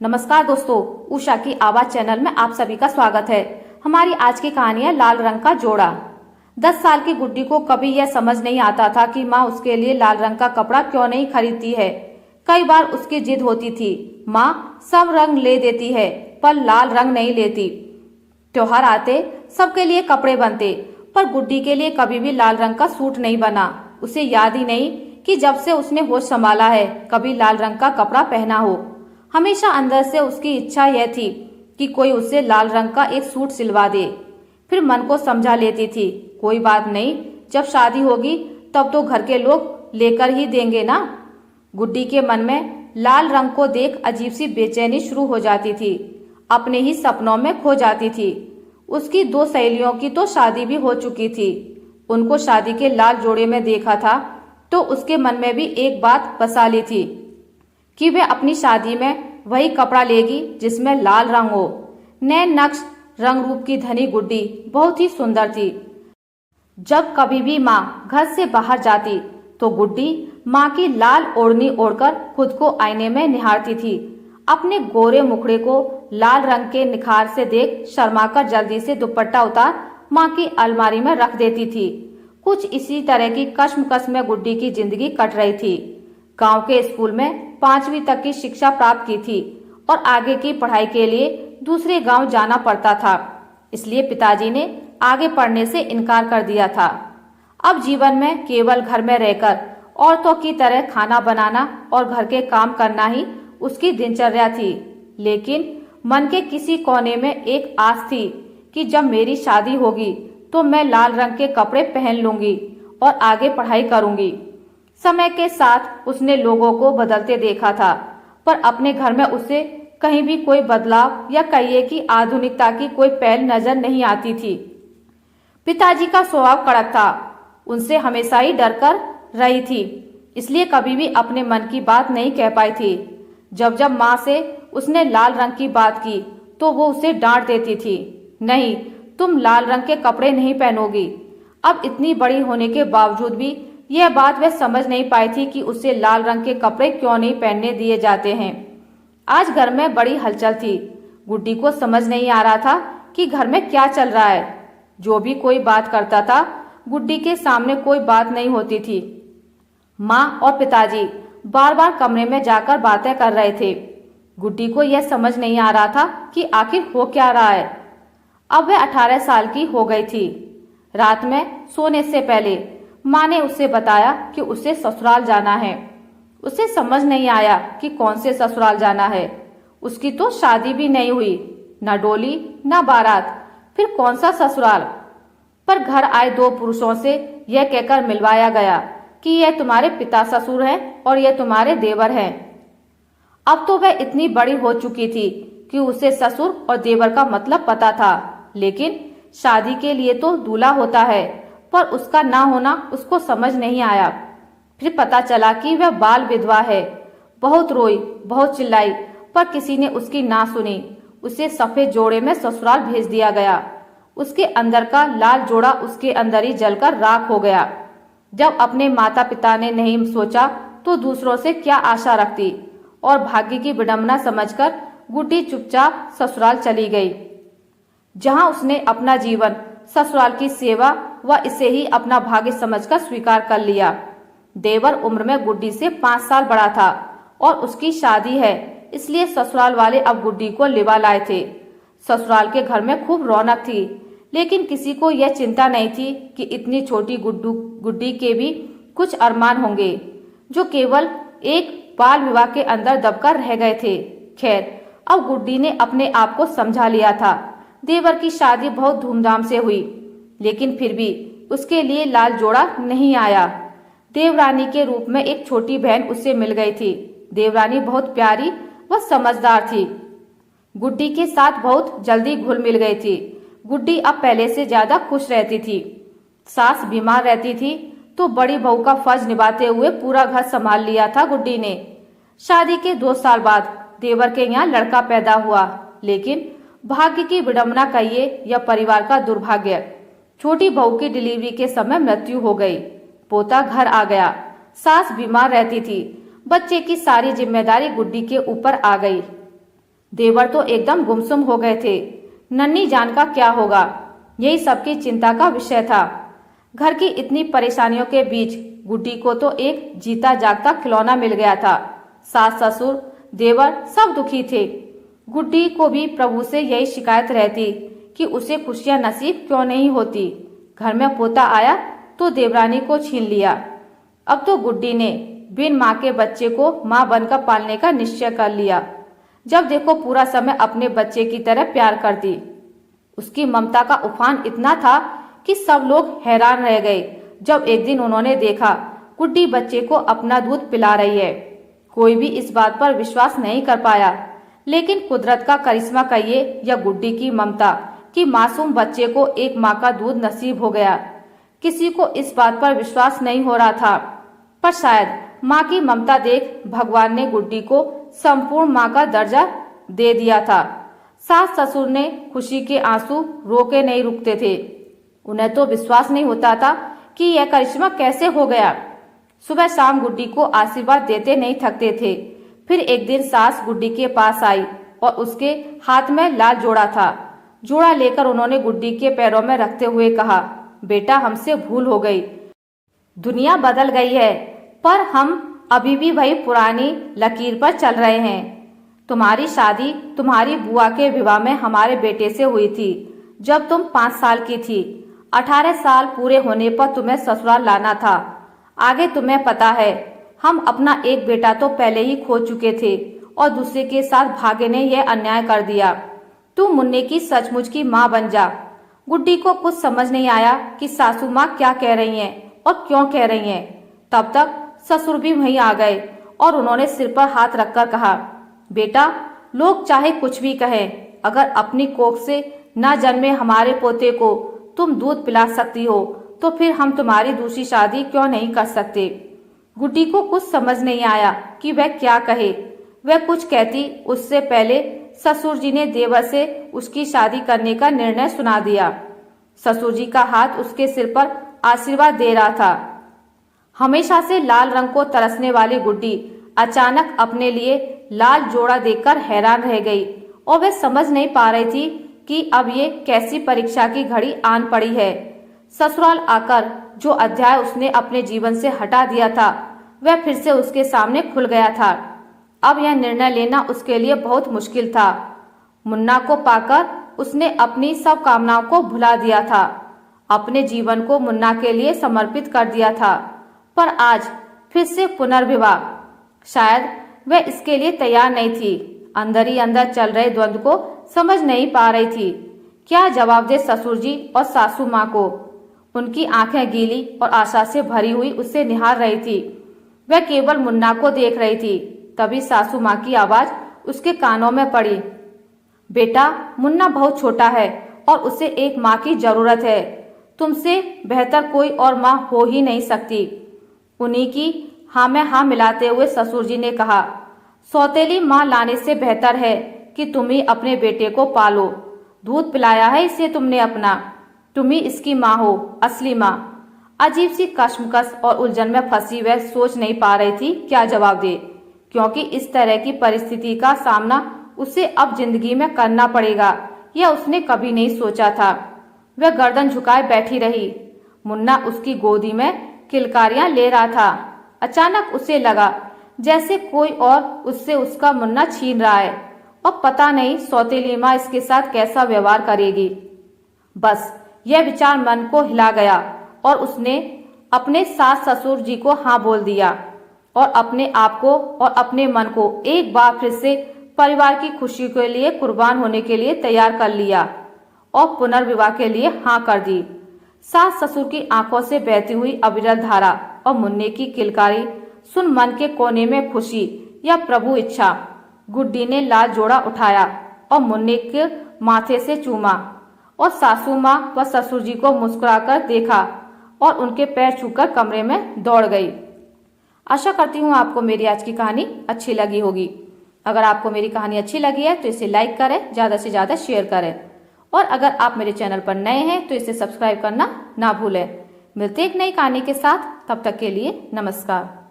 नमस्कार दोस्तों, उषा की आवाज चैनल में आप सभी का स्वागत है। हमारी आज की कहानी है लाल रंग का जोड़ा। 10 साल की गुड्डी को कभी यह समझ नहीं आता था कि माँ उसके लिए लाल रंग का कपड़ा क्यों नहीं खरीदती है। कई बार उसकी जिद होती थी, माँ सब रंग ले देती है पर लाल रंग नहीं लेती। त्योहार आते सबके लिए कपड़े बनते पर गुड्डी के लिए कभी भी लाल रंग का सूट नहीं बना। उसे याद ही नहीं कि जब से उसने होश संभाला है कभी लाल रंग का कपड़ा पहना हो। हमेशा अंदर से उसकी इच्छा यह थी कि कोई उसे लाल रंग का एक सूट सिलवा दे। फिर मन को समझा लेती थी, कोई बात नहीं, जब शादी होगी तब तो घर के लोग लेकर ही देंगे ना। गुड्डी के मन में लाल रंग को देख अजीब सी बेचैनी शुरू हो जाती थी। अपने ही सपनों में खो जाती थी। उसकी 2 सहेलियों की तो शादी भी हो चुकी थी। उनको शादी के लाल जोड़े में देखा था तो उसके मन में भी एक बात बसा ली थी कि वे अपनी शादी में वही कपड़ा लेगी जिसमें लाल रंग हो। नए नक्श रंग रूप की धनी गुड्डी बहुत ही सुंदर थी। जब कभी भी माँ घर से बाहर जाती तो गुड्डी माँ की लाल ओढ़नी ओढ़कर खुद को आईने में निहारती थी। अपने गोरे मुखड़े को लाल रंग के निखार से देख शर्माकर जल्दी से दुपट्टा उतार माँ की अलमारी में रख देती थी। कुछ इसी तरह की कश्मकश में गुड्डी की जिंदगी कट रही थी। गांव के स्कूल में 5वीं तक की शिक्षा प्राप्त की थी और आगे की पढ़ाई के लिए दूसरे गांव जाना पड़ता था, इसलिए पिताजी ने आगे पढ़ने से इनकार कर दिया था। अब जीवन में केवल घर में रहकर औरतों की तरह खाना बनाना और घर के काम करना ही उसकी दिनचर्या थी। लेकिन मन के किसी कोने में एक आस थी कि जब मेरी शादी होगी तो मैं लाल रंग के कपड़े पहन लूंगी और आगे पढ़ाई करूंगी। समय के साथ उसने लोगों को बदलते देखा था पर अपने घर में उसे कहीं भी कोई बदलाव या कहिए कि आधुनिकता की कोई पहल नजर नहीं आती थी। पिताजी का स्वभाव कड़क था, उनसे हमेशा ही डर कर रही थी, इसलिए कभी भी अपने मन की बात नहीं कह पाई थी। जब जब माँ से उसने लाल रंग की बात की तो वो उसे डांट देती थी, नहीं तुम लाल रंग के कपड़े नहीं पहनोगी। अब इतनी बड़ी होने के बावजूद भी यह बात वह समझ नहीं पाई थी कि उसे लाल रंग के कपड़े क्यों नहीं पहनने दिए जाते हैं। आज घर में बड़ी हलचल थी। गुड्डी को समझ नहीं आ रहा था कि घर में क्या चल रहा है। जो भी कोई बात करता था गुड्डी के सामने कोई बात नहीं होती थी। माँ और पिताजी बार बार कमरे में जाकर बातें कर रहे थे। गुड्डी को यह समझ नहीं आ रहा था कि आखिर हो क्या रहा है। अब वह 18 साल की हो गई थी। रात में सोने से पहले माँ ने उसे बताया कि उसे ससुराल जाना है। उसे समझ नहीं आया कि कौन से ससुराल जाना है। उसकी तो शादी भी नहीं हुई, न डोली न बारात, फिर कौन सा ससुराल। पर घर आए 2 पुरुषों से यह कहकर मिलवाया गया कि यह तुम्हारे पिता ससुर हैं और यह तुम्हारे देवर हैं। अब तो वह इतनी बड़ी हो चुकी थी कि उसे ससुर और देवर का मतलब पता था, लेकिन शादी के लिए तो दूल्हा होता है, पर उसका ना होना उसको समझ नहीं आया। फिर पता चला कि वह बाल विधवा है। बहुत रोई, बहुत चिल्लाई, पर किसी ने उसकी ना सुनी। उसे सफेद जोड़े में ससुराल भेज दिया गया। उसके अंदर का लाल जोड़ा उसके अंदर ही जलकर राख हो गया। जब अपने माता पिता ने नहीं सोचा तो दूसरों से क्या आशा रखती, और भाग्य की विडंबना समझकर गुड्डी चुपचाप ससुराल चली गई, जहां उसने अपना जीवन ससुराल की सेवा व इसे ही अपना भाग्य समझकर स्वीकार कर लिया। देवर उम्र में गुड्डी से 5 साल बड़ा था और उसकी शादी है, इसलिए ससुराल वाले अब गुड्डी को लिवा लाए थे। ससुराल के घर में खूब रौनक थी, लेकिन किसी को यह चिंता नहीं थी कि इतनी छोटी गुड्डी के भी कुछ अरमान होंगे जो केवल एक बाल विवाह के अंदर दबकर रह गए थे। खैर, अब गुड्डी ने अपने आप को समझा लिया था। देवर की शादी बहुत धूमधाम से हुई, लेकिन फिर भी उसके लिए लाल जोड़ा नहीं आया। देवरानी के रूप में एक छोटी बहन उससे मिल गई थी। देवरानी बहुत प्यारी व समझदार थी। गुड्डी के साथ बहुत जल्दी घुल मिल गई थी। गुड्डी अब पहले से ज्यादा खुश रहती थी। सास बीमार रहती थी तो बड़ी बहू का फर्ज निभाते हुए पूरा घर संभाल लिया था गुड्डी ने। शादी के 2 साल बाद देवर के यहाँ लड़का पैदा हुआ, लेकिन भाग्य की विडंबना कहिए या परिवार का दुर्भाग्य, छोटी बहू की डिलीवरी के समय मृत्यु हो गई। पोता घर आ गया। सास बीमार रहती थी। बच्चे की सारी जिम्मेदारी गुड्डी के ऊपर आ गई। देवर तो एकदम गुमसुम हो गए थे। नन्ही जान का क्या होगा, यही सबकी चिंता का विषय था। घर की इतनी परेशानियों के बीच गुड्डी को तो एक जीता जागता खिलौना मिल गया था। सास ससुर देवर सब दुखी थे। गुड्डी को भी प्रभु से यही शिकायत रहती कि उसे खुशियां नसीब क्यों नहीं होती। घर में पोता आया तो देवरानी को छीन लिया। अब तो गुड्डी ने बिन माँ के बच्चे को माँ बनकर पालने का निश्चय कर लिया। जब देखो पूरा समय अपने बच्चे की तरह प्यार करती। उसकी ममता का उफान इतना था कि सब लोग हैरान रह गए जब एक दिन उन्होंने देखा गुड्डी बच्चे को अपना दूध पिला रही है। कोई भी इस बात पर विश्वास नहीं कर पाया, लेकिन कुदरत का करिश्मा कहिए या गुड्डी की ममता कि मासूम बच्चे को एक माँ का दूध नसीब हो गया। किसी को इस बात पर विश्वास नहीं हो रहा था, पर शायद माँ की ममता देख भगवान ने गुड्डी को संपूर्ण माँ का दर्जा दे दिया था। सास ससुर ने खुशी के आंसू रोके नहीं रुकते थे। उन्हें तो विश्वास नहीं होता था कि यह करिश्मा कैसे हो गया। सुबह शाम गुड्डी को आशीर्वाद देते नहीं थकते थे। फिर एक दिन सास गुड्डी के पास आई और उसके हाथ में लाल जोड़ा था। जोड़ा लेकर उन्होंने गुड्डी के पैरों में रखते हुए कहा, बेटा हमसे भूल हो गई, दुनिया बदल गई है, पर हम अभी भी वही पुरानी लकीर पर चल रहे हैं। तुम्हारी शादी तुम्हारी बुआ के विवाह में हमारे बेटे से हुई थी जब तुम 5 साल की थी। 18 साल पूरे होने पर तुम्हें ससुराल लाना था। आगे तुम्हें पता है, हम अपना एक बेटा तो पहले ही खो चुके थे और दूसरे के साथ भाग्य ने यह अन्याय कर दिया। तू मुन्ने की सचमुच की माँ बन जा। गुड्डी को कुछ समझ नहीं आया कि सासू माँ क्या कह रही हैं और क्यों कह रही हैं। तब तक ससुर भी वहीं आ गए और उन्होंने सिर पर हाथ रखकर कहा, बेटा लोग चाहे कुछ भी कहें, अगर अपनी कोख से न जन्मे हमारे पोते को तुम दूध पिला सकती हो तो फिर हम तुम्हारी दूसरी शादी क्यों नहीं कर सकते। गुड्डी को कुछ समझ नहीं आया कि वह क्या कहे। वह कुछ कहती उससे पहले ससुर जी ने देवर से उसकी शादी करने का निर्णय सुना दिया। ससुर जी का हाथ उसके सिर पर आशीर्वाद दे रहा था। हमेशा से लाल रंग को तरसने वाली गुड्डी अचानक अपने लिए लाल जोड़ा देखकर हैरान रह गई और वह समझ नहीं पा रही थी कि अब ये कैसी परीक्षा की घड़ी आन पड़ी है। ससुराल आकर जो अध्याय उसने अपने जीवन से हटा दिया था वह फिर से उसके सामने खुल गया था। अब यह निर्णय लेना उसके लिए बहुत मुश्किल था। मुन्ना को पाकर उसने अपनी सब कामनाओं को भुला दिया था, अपने जीवन को मुन्ना के लिए समर्पित कर दिया था, पर आज फिर से पुनर्विवाह। शायद वह इसके लिए तैयार नहीं थी। अंदर ही अंदर चल रहे द्वंद्व को समझ नहीं पा रही थी। क्या जवाब दे ससुर जी और सासू माँ को। उनकी आंखें गीली और आशा से भरी हुई उसे निहार रही थी। वह केवल मुन्ना को देख रही थी। तभी सासू माँ की आवाज उसके कानों में पड़ी, बेटा मुन्ना बहुत छोटा है और उसे एक माँ की जरूरत है। तुमसे बेहतर कोई और माँ हो ही नहीं सकती। उन्हीं की हाँ में हाँ मिलाते हुए ससुर जी ने कहा, सौतेली माँ लाने से बेहतर है कि तुम ही अपने बेटे को पालो। दूध पिलाया है इसे तुमने अपना, तुम ही इसकी माँ हो, असली माँ। अजीब सी कश्मकश और उलझन में फंसी वह सोच नहीं पा रही थी क्या जवाब दे, क्योंकि इस तरह की परिस्थिति का सामना उसे अब जिंदगी में करना पड़ेगा, यह उसने कभी नहीं सोचा था। वह गर्दन झुकाए बैठी रही। मुन्ना उसकी गोदी में किलकारियां ले रहा था। अचानक उसे लगा जैसे कोई और उससे उसका मुन्ना छीन रहा है और पता नहीं सौतेली माँ इसके साथ कैसा व्यवहार करेगी। बस यह विचार मन को हिला गया और उसने अपने सास ससुर जी को हाँ बोल दिया और अपने आप को और अपने मन को एक बार फिर से परिवार की खुशी के लिए कुर्बान होने के लिए तैयार कर लिया और पुनर्विवाह के लिए हाँ कर दी। सास ससुर की आंखों से बहती हुई अविरल धारा और मुन्ने की किलकारी सुन मन के कोने में खुशी या प्रभु इच्छा। गुड्डी ने लाल जोड़ा उठाया और मुन्ने के माथे से चूमा और सासू माँ व ससुर जी को मुस्कुराकर देखा और उनके पैर छूकर कमरे में दौड़ गई। आशा करती हूँ आपको मेरी आज की कहानी अच्छी लगी होगी। अगर आपको मेरी कहानी अच्छी लगी है तो इसे लाइक करें, ज़्यादा से ज़्यादा शेयर करें और अगर आप मेरे चैनल पर नए हैं तो इसे सब्सक्राइब करना ना भूलें। मिलते एक नई कहानी के साथ, तब तक के लिए नमस्कार।